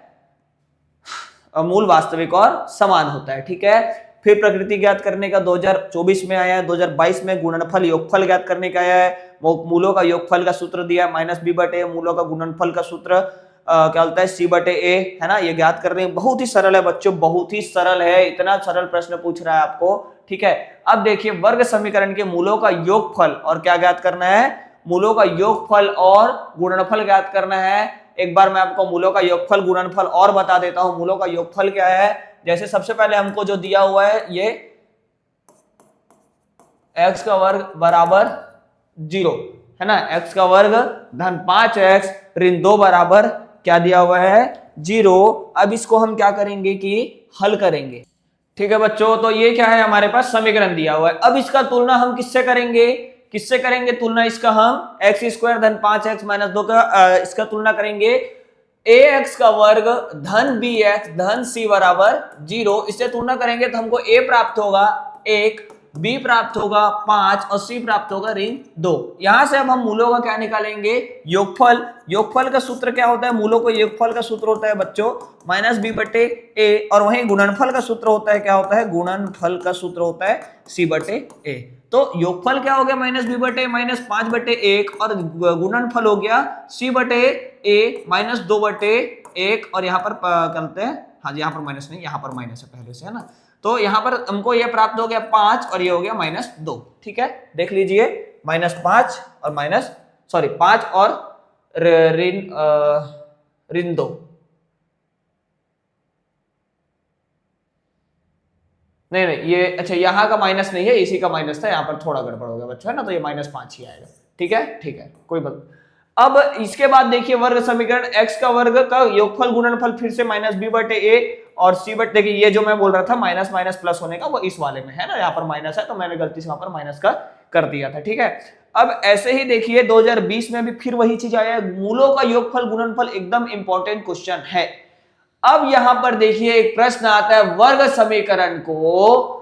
मूल वास्तविक और समान होता है। ठीक है, फिर प्रकृति ज्ञात करने का 2024 में आया है, 2022 में गुणनफल योगफल ज्ञात करने का आया है, मूलों का योगफल का सूत्र दिया है माइनस बी बटे, मूलों का गुणनफल का सूत्र क्या होता है सी बटे ए, है ना, ये ज्ञात कर रहे हैं। बहुत ही सरल है बच्चों, बहुत ही सरल है, इतना सरल प्रश्न पूछ रहा है आपको। ठीक है, अब देखिए वर्ग समीकरण के मूलों का योगफल और क्या ज्ञात करना है, मूलों का योगफल और गुणनफल ज्ञात करना है। एक बार मैं आपको मूलों का योगफल गुणनफल और बता देता हूं। मूलों का योगफल क्या है, जैसे सबसे पहले हमको जो दिया हुआ है ये x का वर्ग बराबर 0, है ना, x का वर्ग धन 5x ऋण 2 बराबर क्या दिया हुआ है 0। अब इसको हम क्या करेंगे कि हल करेंगे। ठीक है बच्चों, तो ये क्या है हमारे पास समीकरण दिया हुआ है। अब इसका तुलना हम किससे करेंगे तुलना, इसका हम एक्स स्क्वायर धन 5x माइनस 2 का इसका तुलना करेंगे ax का वर्ग धन bx धन c बराबर 0, इससे तुलना करेंगे तो हमको a प्राप्त होगा 1, b प्राप्त होगा 5 और c प्राप्त होगा ऋण 2। यहां से अब हम मूलों का क्या निकालेंगे योगफल का सूत्र क्या होता है, मूलों को योगफल का सूत्र होता है बच्चों माइनस b बटे a, और वहीं गुणनफल का सूत्र होता है, क्या होता है गुणनफल का सूत्र होता है c बटे a। तो योगफल क्या हो गया माइनस बी बटे माइनस 5 बटे 1, और गुणनफल हो गया c बटे a माइनस 2 बटे 1, और यहाँ पर करते हैं, हाँ जी यहाँ पर माइनस नहीं, यहाँ पर माइनस है पहले से, है ना, तो यहाँ पर हमको ये प्राप्त हो गया 5 और ये हो गया माइनस 2। ठीक है, देख लीजिए माइनस 5 और माइनस 5 और ऋण 2, नहीं नहीं, ये अच्छा यहाँ का माइनस नहीं है, इसी का माइनस था, यहाँ पर थोड़ा गड़बड़ हो गया बच्चों, है ना, तो ये -5 ही आएगा। ठीक है, ठीक है, कोई बात। अब इसके बाद देखिए वर्ग समीकरण, x का वर्ग का योगफल गुणनफल फिर से -b/a और c बटे, देखिए ये जो मैं बोल रहा था माइनस माइनस प्लस होने का, वो इस वाले में है ना, यहाँ पर माइनस है तो मैंने गलती से वहां पर माइनस का कर दिया था। ठीक है, अब ऐसे ही देखिए 2020 में भी फिर वही चीज आया, मूलों का योगफल गुणनफल, एकदम इंपॉर्टेंट क्वेश्चन है। अब यहां पर देखिए एक प्रश्न आता है, वर्ग समीकरण को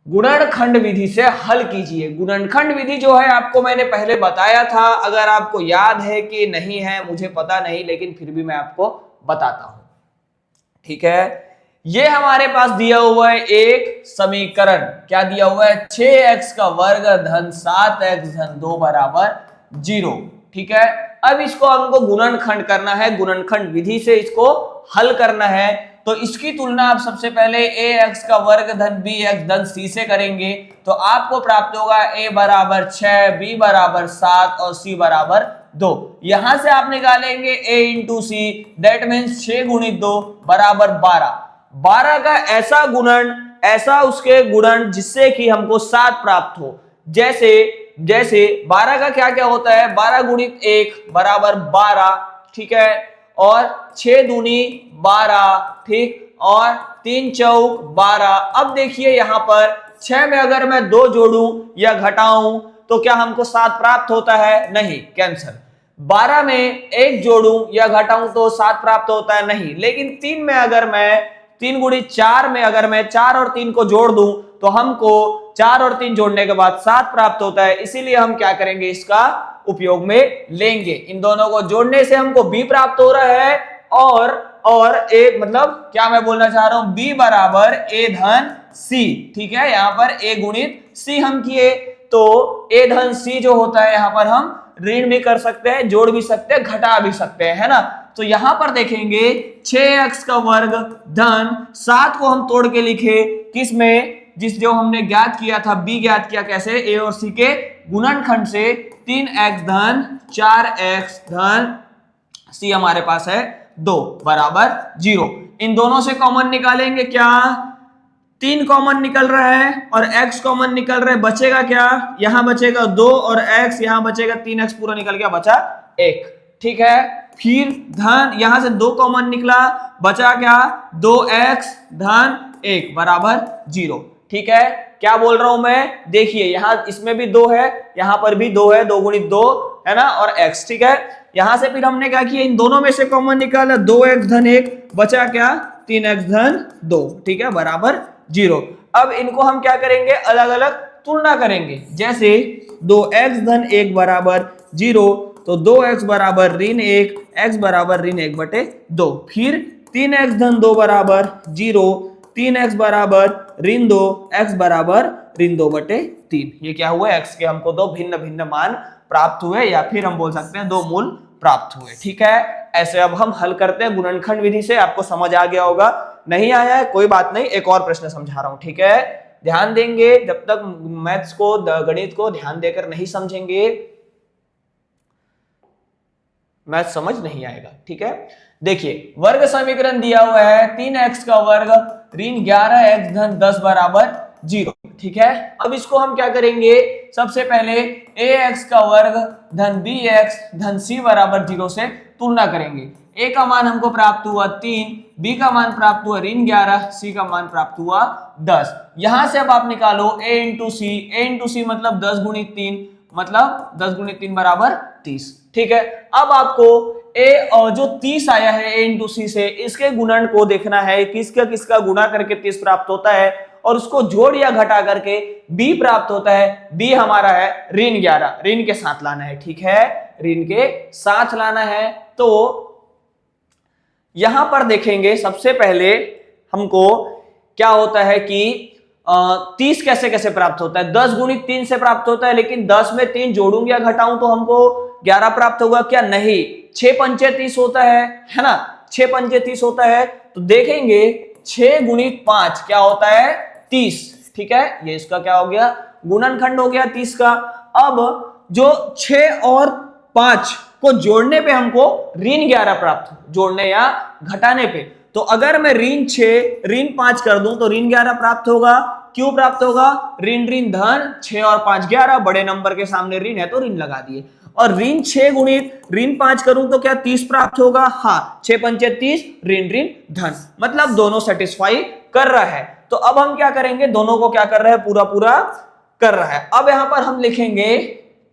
गुणनखंड विधि से हल कीजिए। गुणनखंड विधि जो है आपको मैंने पहले बताया था, अगर आपको याद है कि नहीं है मुझे पता नहीं, लेकिन फिर भी मैं आपको बताता हूं। ठीक है, ये हमारे पास दिया हुआ है एक समीकरण, क्या दिया हुआ है, 6x का वर्ग धन 7x धन 2 बराबर 0। ठीक है, अब इसको हमको गुणनखंड करना है, गुणनखंड विधि से इसको हल करना है। तो इसकी तुलना आप सबसे पहले ax का वर्ग धन bx धन c से करेंगे, तो आपको प्राप्त होगा a बराबर 6, b बराबर 7 और c बराबर 2। यहां से आप निकालेंगे a into c, that means 6 गुणित 2 बराबर 12। 12 का ऐसा गुणन, ऐसा उसके गुणन जिससे कि हमको 7 प्राप्त हो। जैसे जैसे 12 का क्या क्या होता है, 12 गुणित 1 बराबर 12। ठीक है, और 6 दूनी 12, ठीक, और 3 चौक 12। अब देखिए यहां पर 6 में अगर मैं 2 जोड़ूं या घटाऊं तो क्या हमको 7 प्राप्त होता है, नहीं, कैंसर। 12 में 1 जोड़ूं या घटाऊं तो 7 प्राप्त होता है, नहीं। लेकिन 3 में अगर मैं 3 गुणित 4 में अगर मैं 4 और 3 को जोड़ दूं तो हमको 4 और 3 जोड़ने के बाद 7 प्राप्त होता है। इसीलिए हम क्या करेंगे, इसका उपयोग में लेंगे। इन दोनों को जोड़ने से हमको b प्राप्त हो रहा है, और a मतलब क्या मैं बोलना चाह रहा हूं, b बराबर a धन c। ठीक है, यहां पर a गुणित c हम किए, तो a धन c जो होता है यहां पर हम ऋण भी कर सकते हैं, जोड़ भी सकते हैं, घटा भी सकते हैं, है ना। तो यहां पर देखेंगे 6x का वर्ग धन 7 को हम तोड़ के लिखे किस में, जिस जो हमने ज्ञात किया था, b ज्ञात किया कैसे, a और c के गुणनखंड से, 3x धन 4x धन c हमारे पास है 2 बराबर 0। इन दोनों से कॉमन निकालेंगे, क्या 3 कॉमन निकल रहा है और x कॉमन निकल रहा है, बचेगा क्या, यहां बचेगा 2 और x, यहां बचेगा 3x पूरा निकल गया, बचा 1। ठीक है, फिर धन, यहां से 2 कॉमन निकला, बचा क्या, 2x धन 1 बराबर 0। ठीक है, क्या बोल रहा हूं मैं, देखिए यहां इसमें भी 2 है, यहां पर भी 2 है, 2 गुणित 2 है ना, और x। ठीक है, यहां से फिर हमने क्या किया, इन दोनों में से कॉमन निकाला, 2x धन 1, बचा क्या, 3x धन 2। ठीक है, बराबर 0। अब इनको हम क्या करेंगे, अलग अलग तुलना करेंगे। जैसे 2x धन 1 बराबर 0, तो 2x बराबर ऋण 1, x बराबर ऋण 1 बटे 2। फिर 3x धन 2 बराबर 0, 3x बराबर ऋण 2, x बराबर ऋण 2 बटे 3। ये क्या हुआ, x के हमको 2 भिन्न भिन्न मान प्राप्त हुए, या फिर हम बोल सकते हैं 2 मूल प्राप्त हुए। ठीक है, ऐसे अब हम हल करते हैं गुणनखंड विधि से। आपको समझ आ गया होगा, नहीं आया है कोई बात नहीं, एक और प्रश्न समझा रहा हूं। ठीक है, ध्यान देंगे, जब तक मैथ्स को, गणित को ध्यान देकर नहीं समझेंगे मैथ समझ नहीं आएगा। ठीक है, देखिए वर्ग समीकरण दिया हुआ है, 3x का वर्ग ऋण 11x धन 10 बराबर 0। ठीक है, अब इसको हम क्या करेंगे, सबसे पहले ax का वर्ग धन bx धन c बराबर 0 से तुलना करेंगे। a का मान हमको प्राप्त हुआ 3, b का मान प्राप्त हुआ ऋण 11, c का मान प्राप्त हुआ 10। यहां से अब आप निकालो a इंटू सी मतलब 10 गुणित 3, मतलब 10 गुणित 3 बराबर 30। ठीक है, अब आपको a जो 30 आया है a इंटू सी से, इसके गुणन को देखना है, किसका किसका गुणा करके 30 प्राप्त होता है, और उसको जोड़ या घटा करके b प्राप्त होता है। b हमारा है ऋण 11, ऋण के साथ लाना है। ठीक है, ऋण के साथ लाना है। तो यहां पर देखेंगे सबसे पहले हमको क्या होता है कि 30 कैसे कैसे प्राप्त होता है, 10 गुणित 3 से प्राप्त होता है, लेकिन 10 में 3 जोड़ूं या घटाऊं तो हमको 11 प्राप्त होगा क्या, नहीं, 6 पंचे 30 होता है ना, 6 पंचे 30 होता है। तो देखेंगे 6 गुणित 5 क्या होता है, 30। ठीक है, ये इसका क्या हो गया, गुणनखंड हो गया 30 का। अब जो 6 और 5 को जोड़ने पे हमको ऋण 11 प्राप्त, जोड़ने या घटाने पे, तो अगर मैं ऋण 6 ऋण 5 कर दूं तो ऋण 11 प्राप्त होगा। क्यों प्राप्त होगा? ऋण ऋण धन 6 और 5 11, बड़े नंबर के सामने ऋण है तो ऋण लगा दिए। और ऋण 6 गुणित ऋण 5 करूं तो क्या 30 प्राप्त होगा? हाँ, 6 पंचे 30, ऋण ऋण धन, मतलब दोनों सेटिस्फाई कर रहा है। तो अब हम क्या करेंगे, दोनों को क्या कर रहा है, पूरा पूरा कर रहा है। अब यहां पर हम लिखेंगे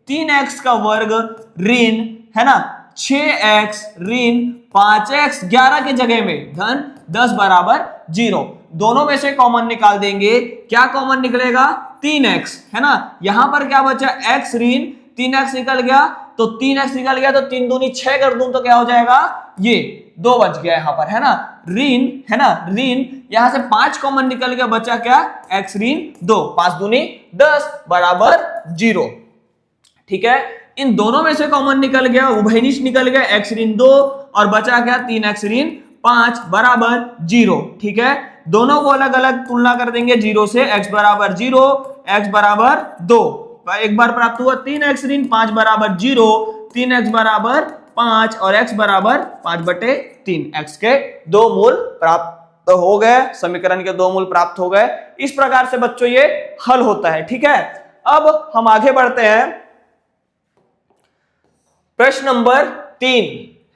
3x का वर्ग ऋण, है ना, 6x ऋण 5x, 11 के जगह में धन 10 बराबर 0। दोनों में से कॉमन निकाल देंगे। क्या कॉमन निकलेगा? 3x, है ना। यहां पर क्या बचा? x ऋण 3x निकल गया, तो 3x निकल गया, तो 3 दूनी 6 कर दूं तो क्या हो जाएगा? ये 2 बच गया यहां पर, है ना, ऋण, है ना, ऋण, यहां से 5 कॉमन निकल गया, बचा क्या? x ऋण 2, 5 दूनी 10 बराबर 0। ठीक है, इन दोनों में से कॉमन निकल गया, उभयनिष्ठ निकल गया, x ऋण 2 और बचा क्या? 3x ऋण 5 बराबर 0। ठीक है, दोनों को अलग अलग तुलना कर देंगे 0 से। x बराबर 0, x बराबर 2, एक बार प्राप्त हुआ 3x ऋण 5 बराबर 0, 3x बराबर 5 और x बराबर 5/3। x के 2 मूल प्राप्त हो गए, समीकरण के 2 मूल प्राप्त हो गए। इस प्रकार से बच्चों ये हल होता है। ठीक है, अब हम आगे बढ़ते हैं। प्रश्न नंबर 3,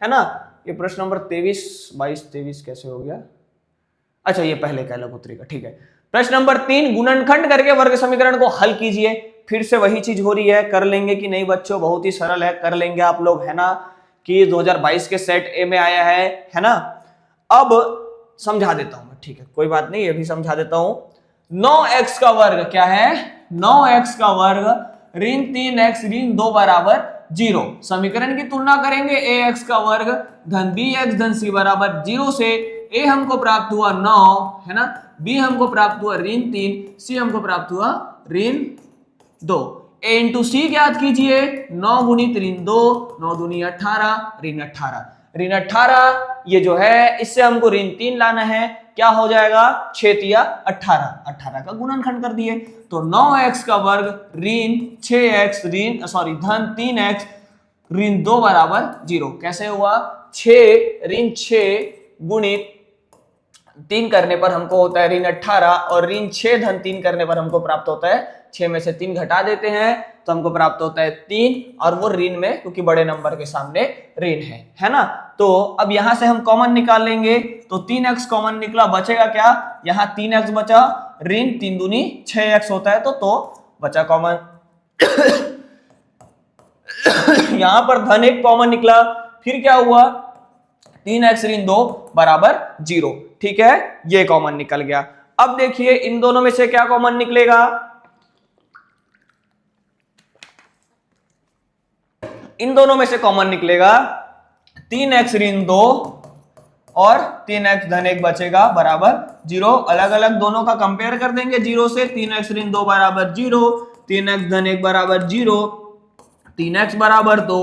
है ना, ये प्रश्न नंबर 23, 22, 23 कैसे हो गया? अच्छा, ये पहले का लघुत्तरी का। ठीक है, प्रश्न नंबर 3, गुणनखंड करके वर्ग समीकरण को हल कीजिए। फिर से वही चीज हो रही है, कर लेंगे कि नहीं बच्चों? बहुत ही सरल है, कर लेंगे आप लोग, है ना, कि 2022 के सेट ए में आया है ना। अब समझा देता हूं मैं, ठीक है, कोई बात नहीं, ये भी समझा देता हूं। 9x का वर्ग क्या है? 9x का वर्ग ऋण 3x ऋण 2 बराबर 0। समीकरण की तुलना करेंगे, ax का वर्ग धन bx धन c बराबर 0 से। a हमको प्राप्त हुआ 9, है ना, b हमको प्राप्त हुआ ऋण 3, c हमको प्राप्त हुआ ऋण 2। a इंटू सी ज्ञात कीजिए, 9 गुणित ऋण 2, 9 दूनी 18, ऋण 18, ऋण 18 ये जो है, इससे हमको ऋण 3 लाना है। क्या हो जाएगा? 6 तिया 18, 18 का गुणनखंड कर दिए, तो 9x का वर्ग ऋण 6x ऋण धन 3x ऋण 2 बराबर 0। कैसे हुआ? 6 ऋण 6 गुणित 3 करने पर हमको होता है ऋण 18, और ऋण 6 धन 3 करने पर हमको प्राप्त होता है, 6 में से 3 घटा देते हैं तो हमको प्राप्त होता है 3, और वो ऋण में, क्योंकि बड़े नंबर के सामने ऋण है ना। तो अब यहां से हम कॉमन निकाल लेंगे, तो 3x कॉमन निकला, बचेगा क्या? यहां 3x बचा, ऋण 3 दूनी 6x होता है, तो बचा कॉमन। यहां पर धन 1 कॉमन निकला, फिर क्या हुआ? 3x ऋण 2 बराबर 0। ठीक है, ये कॉमन निकल गया। अब देखिए इन दोनों में से क्या कॉमन निकलेगा? इन दोनों में से कॉमन निकलेगा 3x ऋण 2 और 3x धन 1 बचेगा बराबर 0। अलग अलग दोनों का कंपेयर कर देंगे 0 से। 3x ऋण 2 बराबर 0, 3x धन 1 बराबर 0, 3x बराबर 2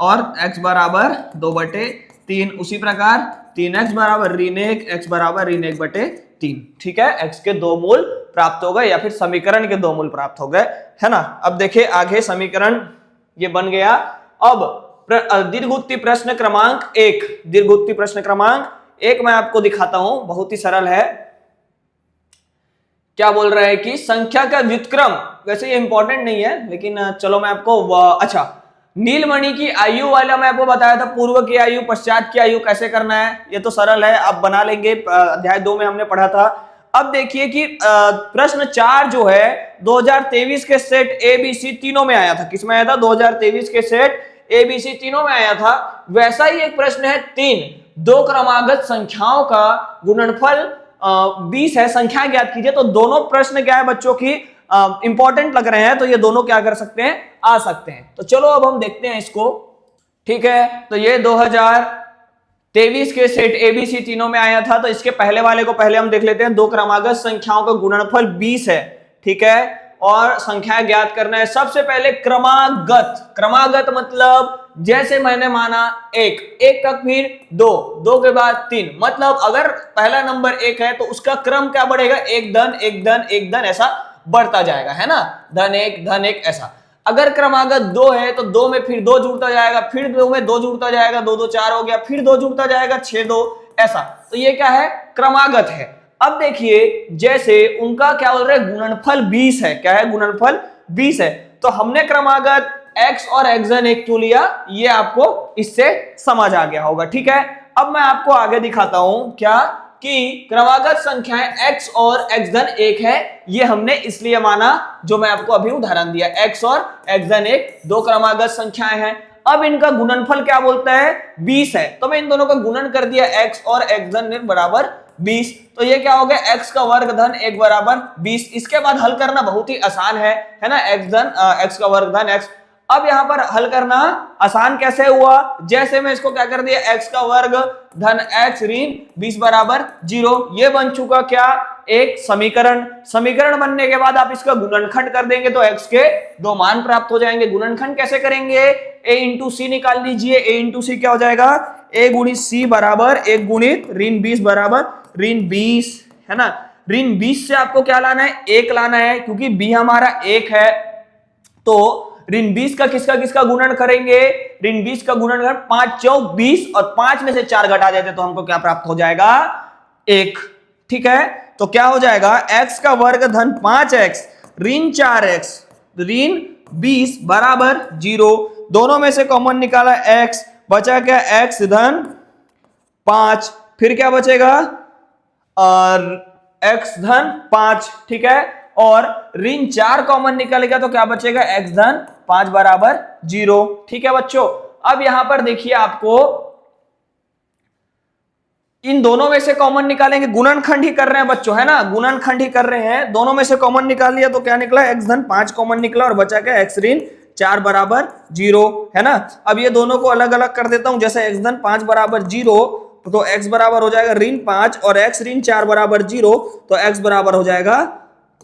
और x बराबर 2/3। उसी प्रकार 3x बराबर ऋण 1, x बराबर ऋण 1/3। ठीक है, x के 2 मूल प्राप्त हो गए, या फिर समीकरण के 2 मूल प्राप्त हो गए, है ना। अब देखिए आगे समीकरण ये बन गया। अब दीर्घवृत्तीय प्रश्न क्रमांक 1, दीर्घवृत्तीय प्रश्न क्रमांक 1 मैं आपको दिखाता हूं, बहुत ही सरल है। क्या बोल रहा है कि संख्या का व्युत्क्रम, वैसे ये इंपॉर्टेंट नहीं है, लेकिन चलो मैं आपको अच्छा, नीलमणि की आयु वाला मैं आपको बताया था, पूर्व की आयु पश्चात की आयु कैसे करना है, ये तो सरल है, आप बना लेंगे, अध्याय 2 में हमने पढ़ा था। अब देखिए कि प्रश्न 4 जो है 2023 के सेट ABC तीनों में आया था। किसमें आया था? 2023 के सेट ABC तीनों में आया था। वैसा ही एक प्रश्न है 3, 2 क्रमागत संख्याओं का गुणनफल 20 है, संख्या ज्ञात कीजिए। तो दोनों प्रश्न क्या है बच्चों की इंपॉर्टेंट लग रहे हैं, तो ये दोनों क्या कर सकते हैं? आ सकते हैं। तो चलो अब हम देखते हैं इसको। ठीक है, तो ये 2023 के सेट ABC तीनों में आया था, तो इसके पहले वाले को पहले हम देख लेते हैं। 2 क्रमागत संख्याओं का गुणनफल 20 है, ठीक है, और संख्या ज्ञात करना है। सबसे पहले क्रमागत, क्रमागत मतलब जैसे मैंने माना 1, 1 तक फिर 2, 2 के बाद 3, मतलब अगर पहला नंबर 1 है तो उसका क्रम क्या बढ़ेगा? 1 धन 1 धन 1 धन ऐसा बढ़ता जाएगा, है ना, धन 1 ऐसा। अगर क्रमागत 2 है तो 2 में फिर 2 जुड़ता जाएगा, फिर 2 में 2 जुड़ता जाएगा, 2 2 4 हो गया, फिर 2 जुड़ता जाएगा, 6 2 ऐसा। तो ये क्या है, क्रमागत है। अब देखिए जैसे उनका क्या बोल रहे हैं, गुणनफल 20 है। क्या है, गुणनफल 20 है। तो हमने क्रमागत x और x धन 1 क्यों लिया, ये आपको इससे समझ आ गया होगा। ठीक है, अब मैं आपको आगे दिखाता हूं क्या कि क्रमागत संख्याएं x और x धन 1 है। ये हमने इसलिए माना जो मैं आपको अभी उदाहरण दिया, x और x धन 1 दो क्रमागत संख्याएं हैं। अब इनका गुणनफल क्या बोलता है, 20 है। तो मैं इन दोनों का गुणन कर दिया, x और x धन 1 बराबर 20। तो ये क्या हो गया, x का वर्ग धन 1 बराबर 20। इसके बाद हल करना बहुत ही आसान है ना, x का वर्ग धन x। अब यहां पर हल करना आसान कैसे हुआ, जैसे मैं इसको क्या कर दिया, x का वर्ग धन x ऋण 20 बराबर 0। ये बन चुका क्या, एक समीकरण। समीकरण बनने के बाद आप इसका गुणनखंड कर देंगे तो x के दो मान प्राप्त हो जाएंगे। गुणनखंड कैसे करेंगे, a इंटू सी निकाल लीजिए। a इंटू सी क्या हो जाएगा, a गुणित सी बराबर 1 गुणित ऋण 20 बराबर ऋण 20, है ना। ऋण 20 से आपको क्या लाना है, 1 लाना है, क्योंकि b हमारा 1 है। तो ऋण 20 का किसका गुणन करेंगे, ऋण 20 का गुणन कर 5 चौक 20 और 5 में से 4 घटा देते तो हमको क्या प्राप्त हो जाएगा, 1। ठीक है, तो क्या हो जाएगा, x का वर्ग धन 5x ऋण 4x ऋण 20 बराबर 0। दोनों में से कॉमन निकाला x, बचा क्या, x धन 5, फिर क्या बचेगा, और x धन 5। ठीक है, और ऋण 4 कॉमन निकलेगा तो क्या बचेगा, x धन 5 बराबर 0। ठीक है बच्चों, अब यहां पर देखिए आपको इन दोनों में से कॉमन निकालेंगे, गुणनखंड ही कर रहे हैं बच्चों, है ना, गुणनखंड ही कर रहे हैं। दोनों में से कॉमन निकाल लिया तो क्या निकला, x धन 5 कॉमन निकला और बचा क्या, x ऋण 4 बराबर 0, है ना। अब ये दोनों को अलग अलग कर देता हूं, जैसे x धन 5 बराबर 0 तो x बराबर हो जाएगा ऋण 5 और x ऋण 4 बराबर 0 तो x बराबर हो जाएगा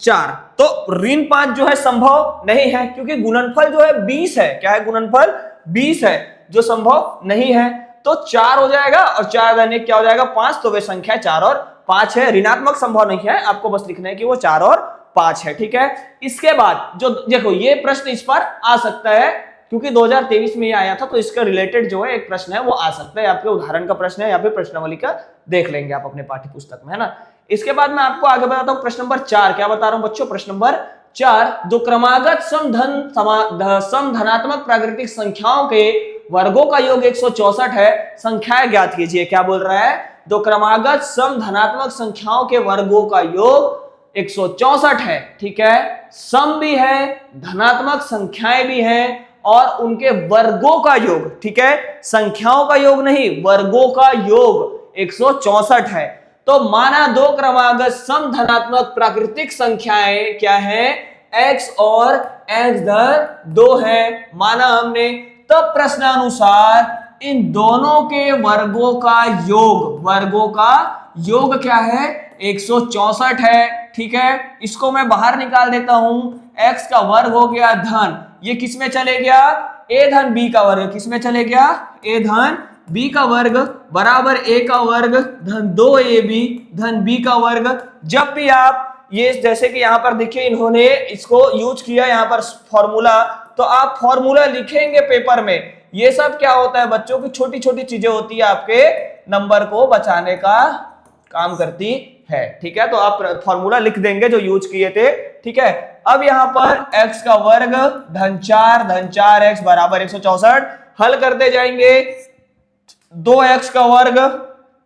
4। तो ऋण 5 जो है संभव नहीं है, क्योंकि गुणनफल जो है 20 है। क्या है, गुणनफल 20 है, जो संभव नहीं है। तो 4 हो जाएगा और 4 धन 1 क्या हो जाएगा, 5। तो वे संख्या 4 और 5 है, ऋणात्मक संभव नहीं है। आपको बस लिखना है कि वो 4 और 5 है। ठीक है, इसके बाद जो देखो ये प्रश्न इस पर आ सकता है, क्योंकि 2023 में ये आया था, तो इसका रिलेटेड जो है एक प्रश्न है वो आ सकता है। आपके उदाहरण का प्रश्न है या फिर प्रश्नावली का देख लेंगे आप अपने पाठ्य पुस्तक में, है ना। इसके बाद मैं आपको आगे बताता हूं प्रश्न नंबर 4। क्या बता रहा हूं बच्चों, प्रश्न नंबर 4, दो क्रमागत समधनात्मक प्राकृतिक संख्याओं के वर्गों का योग 164 है, संख्याएं ज्ञात कीजिए। क्या बोल रहा है, दो क्रमागत समधनात्मक संख्याओं के वर्गों का योग 164 है। ठीक है, सम भी है, धनात्मक संख्याएं भी हैं और उनके वर्गों का योग, ठीक है, संख्याओं का योग नहीं, वर्गों का योग 164 है। तो माना दो क्रमागत समधनात्मक प्राकृतिक संख्याएं क्या है, x और x धन 2 है, माना हमने। तब प्रश्नानुसार इन दोनों के वर्गों का योग क्या है, 164 है। ठीक है, इसको मैं बाहर निकाल देता हूं, x का वर्ग हो गया धन, ये किस में चले गया, a धन b का वर्ग, किस में चले गया, a धन b का वर्ग बराबर a का वर्ग धन 2ab धन b का वर्ग। जब भी आप ये, जैसे कि यहां पर देखिए इन्होंने इसको यूज किया यहां पर फॉर्मूला, तो आप फॉर्मूला लिखेंगे पेपर में। ये सब क्या होता है बच्चों की छोटी छोटी चीजें होती है, आपके नंबर को बचाने का काम करती है। ठीक है, तो आप फॉर्मूला लिख देंगे जो यूज किए थे। ठीक है, अब यहां पर x का वर्ग धन 4x बराबर 164 हल करते जाएंगे। 2x का वर्ग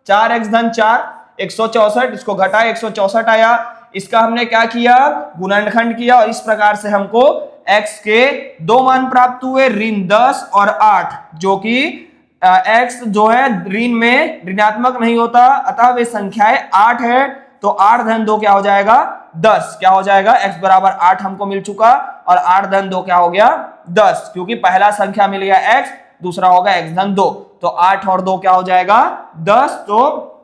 4x धन 4 164, इसको घटाए 164 आया। इसका हमने क्या किया, गुणनखंड किया और इस प्रकार से हमको x के दो मान प्राप्त हुए, ऋण 10 और 8, जो कि x जो है ऋण में ऋणात्मक नहीं होता, अतः वे संख्याएं 8 है। तो 8 धन 2 क्या हो जाएगा, 10। क्या हो जाएगा, x बराबर 8 हमको मिल चुका और 8 धन 2 क्या हो गया, 10, क्योंकि पहला संख्या मिल गया x, दूसरा होगा x धन 2। तो 8 और 2 क्या हो जाएगा, 10। तो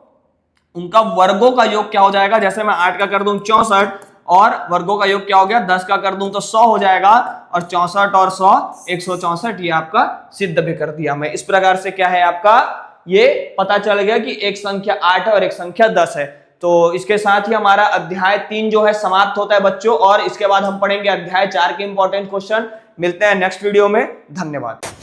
उनका वर्गों का योग क्या हो जाएगा, जैसे मैं 8 का कर दूं 64 और वर्गों का योग क्या हो गया, 10 का कर दूं तो 100 हो जाएगा, और 64 और 100 164, ये आपका सिद्ध भी कर दिया मैं। इस प्रकार से क्या है आपका, ये पता चल गया कि एक संख्या 8 है और एक संख्या 10 है। तो इसके साथ ही हमारा अध्याय 3 जो है समाप्त होता है बच्चों, और इसके बाद हम पढ़ेंगे अध्याय 4 के इंपॉर्टेंट क्वेश्चन। मिलते हैं नेक्स्ट वीडियो में, धन्यवाद।